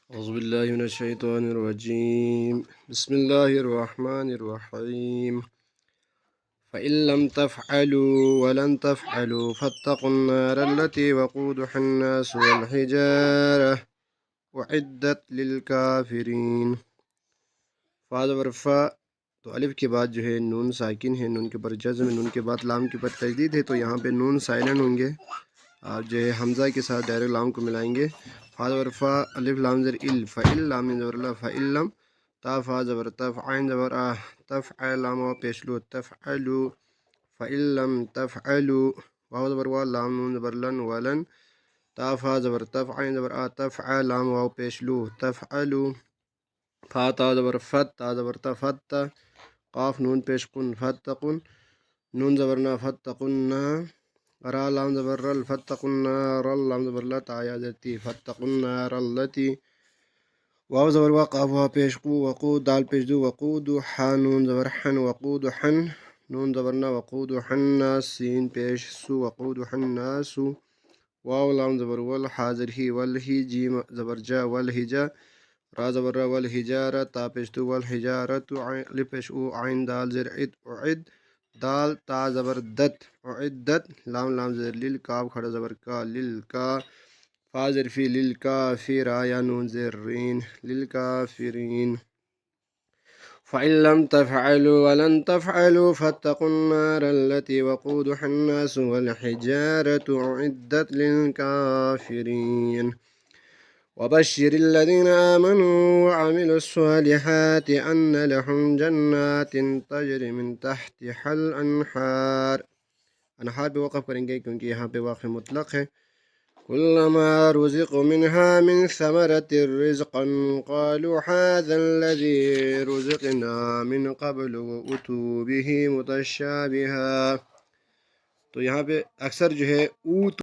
औज़ुबिल्लाहिमिनश्शैतानिर्रजीम बिस्मिल्लाहिर्रहमानिर्रहीम फ़इन लम तफ़अलू वलन तफ़अलू फ़त्तक़ुन्नारल्लती वक़ूदुहन्नासु वल्हिजारह उइद्दत लिलकाफ़िरीन। फ़ा ज़बर फ़ा, तो अलिफ के बाद जो है नून साकिन है, नून के ऊपर जज़्म, नून के बाद लाम के ऊपर तजदीद है, तो यहाँ पे नून साइलेंट होंगे। आप जो है हमज़ा के साथ डायरेक्ट लाम को मिलाएंगे। फ़ा ज़बर फ़ा, अलिफ लाम ज़र इल, फ़इल लाम ज़बर ला, फ़इल्लम, ता फ़ा ज़बर तफ़, आइन ज़बर आ, तफ़अल लाम वा पेशलू, तफ़अलू, फ़इल्लम तफ़अलू, वाव ज़बर वा, लाम नून ज़बर लन, वलन, ता फ़ा ज़बर तफ़, आइन ज़बर आ, तफ़अल लाम वाव पेशलू, तफ़अलू, फ़ा ता ज़बर फ़त, ता ज़बर ता, फ़त्ता, क़ाफ़ नून पेश कुन, फ़त्तकुन, नून ज़बर ना, फ़त्तकुन्ना, रा लाम ज़बर रल, फ़त्तकुन्नारल, लाम ज़बर ला, ता या ज़ती, फ़त्तकुन्नारल्लती, वाव ज़बर वा, क़ाफ़ वा पेश कु, वक़ूद दाल पेश दू, वक़ूदु हा नून ज़बर हन, वक़ूदु हन, नून ज़बर ना, वक़ूदु हन्नास, सीन पेश सु, वक़ूदु हन्नासु, वाव लाम ज़बर वल, हा ज़र ही, वल ही, जीम ज़बर जा, वल हिजा, रा ज़बर रा, वल हिजारा, ता पेश दू, वल हिजारतु, अलिफ पेश उ, आइन दाल ज़र इद, उइद, दाल ता ज़बर दत, उइद्दत, लाम लाम ज़र लिल, काफ खड़ा ज़बर का, लिल का, फ़ा ज़र फ़ी, लिल काफ़िरा, या नून ज़र रीन, लिल काफ़िरीन। फ़इन लम तफ़अलू वलन तफ़अलू फ़त्तक़ुन्नारल्लती वक़ूदुहा अन्नासु वल्हिजारतु उइद्दत लिलकाफ़िरीन। वबश्शिरिल्लज़ीन आमनू वअमिलुस्सालिहाति अन्न लहुम जन्नातिन तजरी मिन तहतिहल अनहार। अनहार पे वक़फ़ करेंगे क्योंकि यहाँ पे वाक़ मुतलक़ है। कुल्लमा रुज़िक़ू मिन्हा मिन समरतिर रिज़्क़न क़ालू हाज़ाल्लज़ी रुज़िक़ना मिन क़ब्लु व उतू बिही मुतशाबिहा। तो यहाँ पे अक्सर जो है ऊत